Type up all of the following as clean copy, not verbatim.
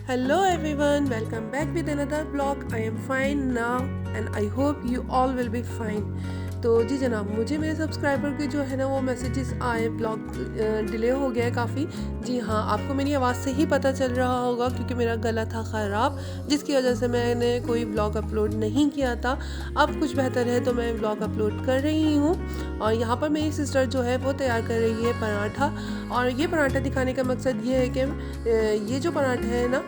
Hello everyone, welcome back with another vlog. I am fine now and I hope you all will be fine. तो जी जनाब, मुझे मेरे subscriber के जो है ना वो मैसेजेस आए, ब्लॉग डिले हो गया है काफ़ी। जी हाँ, आपको मेरी आवाज़ से ही पता चल रहा होगा क्योंकि मेरा गला था ख़राब, जिसकी वजह से मैंने कोई ब्लॉग अपलोड नहीं किया था। अब कुछ बेहतर है तो मैं ब्लॉग अपलोड कर रही हूँ। और यहाँ पर मेरी सिस्टर जो है वो तैयार कर रही है पराठा। और ये पराठा दिखाने का मकसद ये है कि ये जो पराठा है ना,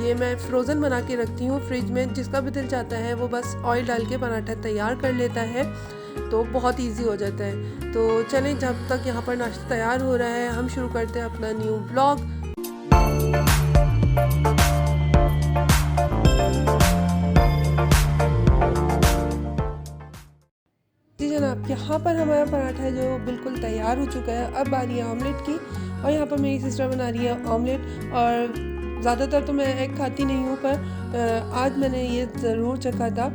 ये मैं फ़्रोज़न बना के रखती हूँ फ्रिज में। जिसका भी दिल चाहता है वो बस ऑयल डाल के पराठा तैयार कर लेता है, तो बहुत इजी हो जाता है। तो चलें, जब तक यहाँ पर नाश्ता तैयार हो रहा है हम शुरू करते हैं अपना न्यू व्लॉग। जी जनाब, यहाँ पर हमारा पराठा जो बिल्कुल तैयार हो चुका है। अब बारी है ऑमलेट की, और यहाँ पर मेरी सिस्टर बना रही है ऑमलेट। और ज़्यादातर तो मैं एग खाती नहीं हूँ, पर आज मैंने ये ज़रूर चखा था।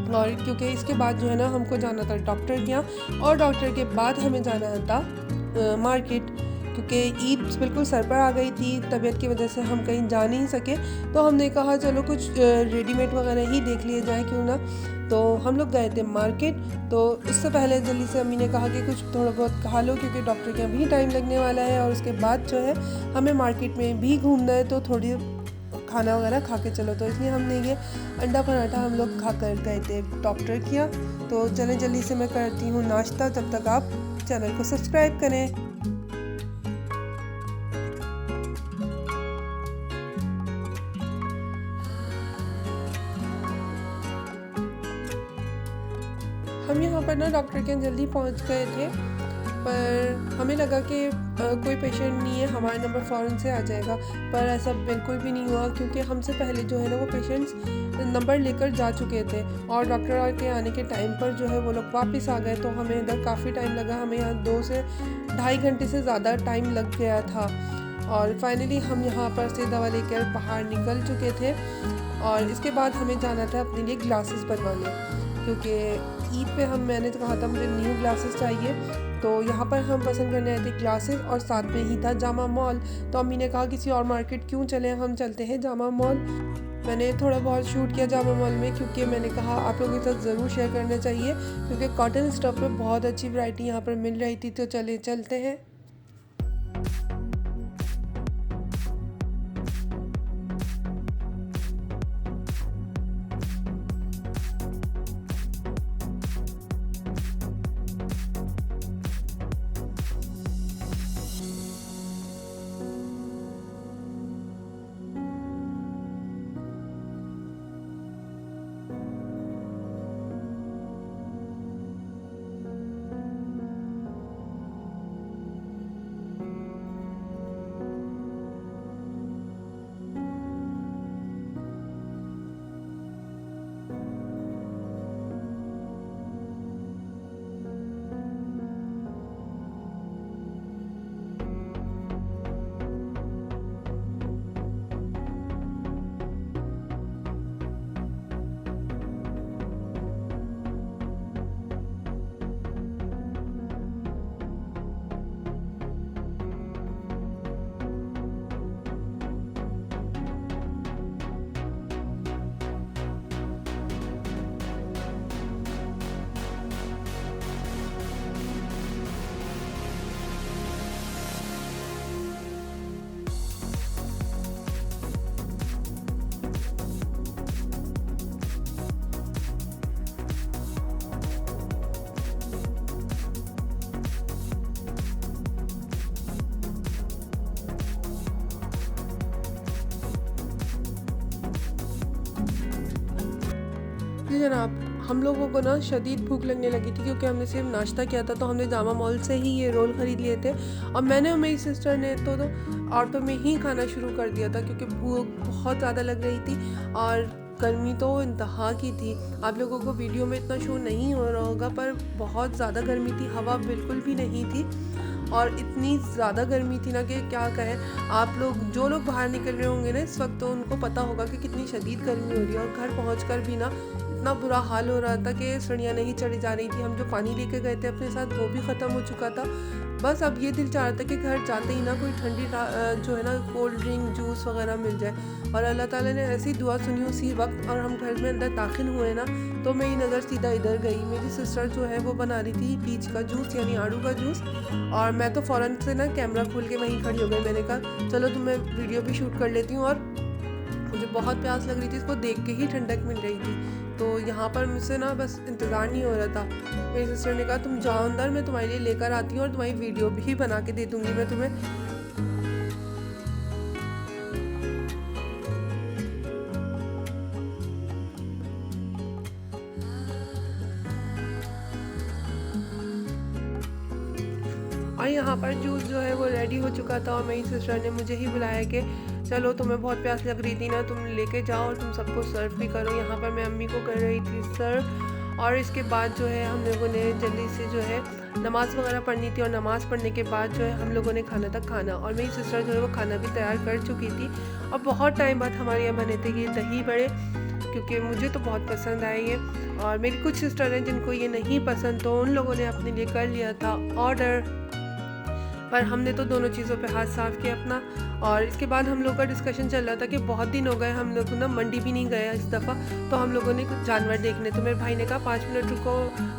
और क्योंकि इसके बाद जो है ना हमको जाना था डॉक्टर के यहाँ, और डॉक्टर के बाद हमें जाना था मार्केट, क्योंकि ईद बिल्कुल सर पर आ गई थी। तबीयत की वजह से हम कहीं जा नहीं सके, तो हमने कहा चलो कुछ रेडीमेड वगैरह ही देख लिए जाए, क्यों ना। तो हम लोग गए थे मार्केट। तो उससे पहले जल्दी से अम्मी ने कहा कि कुछ थोड़ा बहुत खा लो, क्योंकि डॉक्टर के यहाँ भी टाइम लगने वाला है, और उसके बाद जो है हमें मार्केट में भी घूमना है, तो थोड़ी खाना वगैरह खा के चलो। तो इसलिए हमने ये अंडा पराठा हम लोग खा कर गए थे डॉक्टर के यहाँ। तो चलें जल्दी से मैं करती हूँ नाश्ता, तब तक आप चैनल को सब्सक्राइब करें। हम यहाँ पर ना डॉक्टर के यहाँ जल्दी पहुँच गए थे, पर हमें लगा कि कोई पेशेंट नहीं है, हमारा नंबर फ़ौरन से आ जाएगा। पर ऐसा बिल्कुल भी नहीं हुआ, क्योंकि हमसे पहले जो है ना वो पेशेंट्स नंबर लेकर जा चुके थे, और डॉक्टर के आने के टाइम पर जो है वो लोग वापस आ गए। तो हमें इधर काफ़ी टाइम लगा, हमें यहाँ 2 से ढाई घंटे से ज़्यादा टाइम लग गया था। और फाइनली हम यहाँ पर से दवा लेकर बाहर निकल चुके थे। और इसके बाद हमें जाना था अपने लिए ग्लासेस बनवाने, क्योंकि ईद पे मैंने तो कहा था मुझे न्यू ग्लासेस चाहिए। तो यहाँ पर हम पसंद करने आए थे ग्लासेस, और साथ में ही था जामा मॉल। तो अम्मी ने कहा किसी और मार्केट क्यों चले, हम चलते हैं जामा मॉल। मैंने थोड़ा बहुत शूट किया जामा मॉल में, क्योंकि मैंने कहा आप लोगों के साथ ज़रूर शेयर करना चाहिए, क्योंकि कॉटन स्टफ में बहुत अच्छी वैरायटी यहाँ पर मिल रही थी। तो चलते हैं। जी जनाब, हम लोगों को ना शदीद भूख लगने लगी थी, क्योंकि हमने सिर्फ नाश्ता किया था। तो हमने जामा मॉल से ही ये रोल ख़रीद लिए थे, और मैंने और मेरी सिस्टर ने तो ऑटो में ही खाना शुरू कर दिया था, क्योंकि भूख बहुत ज़्यादा लग रही थी, और गर्मी तो इंतहा की थी। आप लोगों को वीडियो में इतना शो नहीं हो रहा होगा, पर बहुत ज़्यादा गर्मी थी, हवा बिल्कुल भी नहीं थी, और इतनी ज़्यादा गर्मी थी ना कि क्या कहें। आप लोग जो लोग बाहर निकल रहे होंगे ना इस वक्त, तो उनको पता होगा कि कितनी शदीद गर्मी हो रही है। और घर पहुँच कर भी ना इतना बुरा हाल हो रहा था कि सीढ़ियाँ नहीं चढ़ी जा रही थी। हम जो पानी लेके गए थे अपने साथ वो भी ख़त्म हो चुका था। बस अब ये दिल चाह रहा था कि घर जाते ही ना कोई ठंडी जो है ना कोल्ड ड्रिंक जूस वगैरह मिल जाए। और अल्लाह ताला ने ऐसी दुआ सुनी उसी वक्त, और हम घर में अंदर दाखिल हुए ना तो मेरी नज़र सीधा इधर गई। मेरी सिस्टर जो है वो बना रही थी पीच का जूस यानी आड़ू का जूस, और मैं तो फ़ौरन से ना कैमरा खोल के वहीं खड़ी हो गई। मैंने कहा चलो तुम्हें वीडियो भी शूट कर लेती हूँ। और मुझे बहुत प्यास लग रही थी, इसको देख के ही ठंडक मिल रही थी। तो यहाँ पर मुझसे ना बस इंतज़ार नहीं हो रहा था। मेरी सिस्टर ने कहा तुम जाओ अंदर, मैं तुम्हारे लिए लेकर आती हूँ और तुम्हारी वीडियो भी बना के दे दूँगी मैं तुम्हें। और यहाँ पर जूस जो है वो रेडी हो चुका था, और मेरी सिस्टर ने मुझे ही बुलाया कि चलो तुम्हें बहुत प्यास लग रही थी ना, तुम लेके जाओ और तुम सबको सर्व भी करो। यहाँ पर मैं अम्मी को कर रही थी सर्व। और इसके बाद जो है हम लोगों ने जल्दी से जो है नमाज़ वगैरह पढ़नी थी, और नमाज़ पढ़ने के बाद जो है हम लोगों ने खाना तक खाना, और मेरी सिस्टर जो है वो खाना भी तैयार कर चुकी थी। और बहुत टाइम बाद हमारे यहाँ बने थे ये दही बड़े, क्योंकि मुझे तो बहुत पसंद आए ये, और मेरी कुछ सिस्टर हैं जिनको ये नहीं पसंद, तो उन लोगों ने अपने लिए कर लिया था ऑर्डर। पर हमने तो दोनों चीज़ों पे हाथ साफ किया अपना। और इसके बाद हम लोग का डिस्कशन चल रहा था कि बहुत दिन हो गए हम लोग ना मंडी भी नहीं गए इस दफ़ा, तो हम लोगों ने कुछ जानवर देखने। तो मेरे भाई ने कहा 5 मिनट रुको,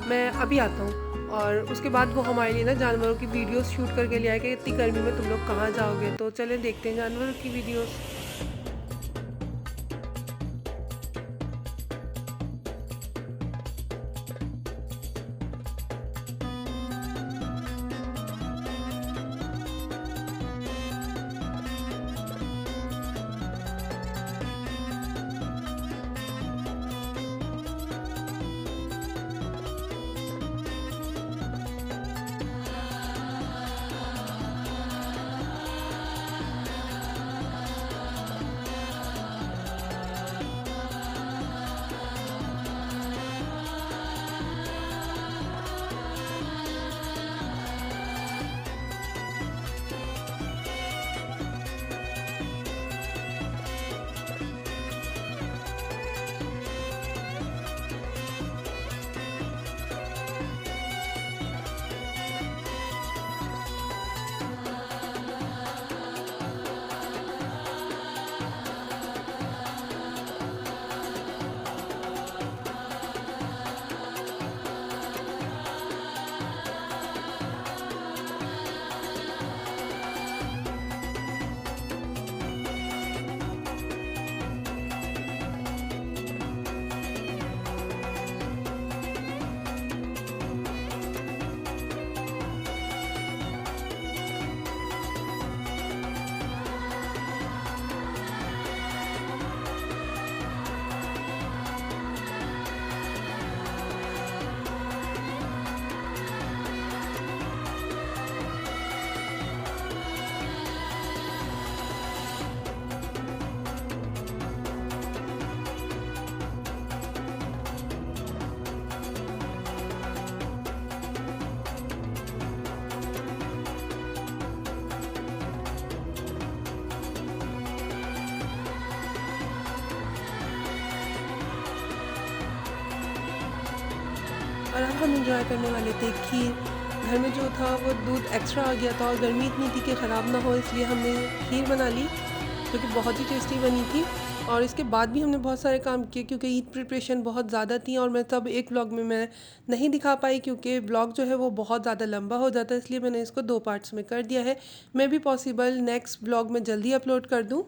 मैं अभी आता हूँ। और उसके बाद वो हमारे लिए ना जानवरों की वीडियोस शूट करके ले आए कि इतनी गर्मी में तुम लोग कहाँ जाओगे। तो चलें देखते हैं जानवरों की वीडियोस। और अब हम इंजॉय करने वाले थे खीर। घर में जो था वो दूध एक्स्ट्रा आ गया था, और गर्मी इतनी थी कि ख़राब ना हो, इसलिए हमने खीर बना ली जो कि बहुत ही टेस्टी बनी थी। और इसके बाद भी हमने बहुत सारे काम किए क्योंकि ईद प्रिपरेशन बहुत ज़्यादा थी, और मैं सब एक ब्लॉग में मैं नहीं दिखा पाई क्योंकि ब्लॉग जो है वो बहुत ज़्यादा लंबा हो जाता है, इसलिए मैंने इसको 2 पार्ट्स में कर दिया है। मैं भी पॉसिबल नेक्स्ट ब्लॉग में जल्दी अपलोड कर दूँ।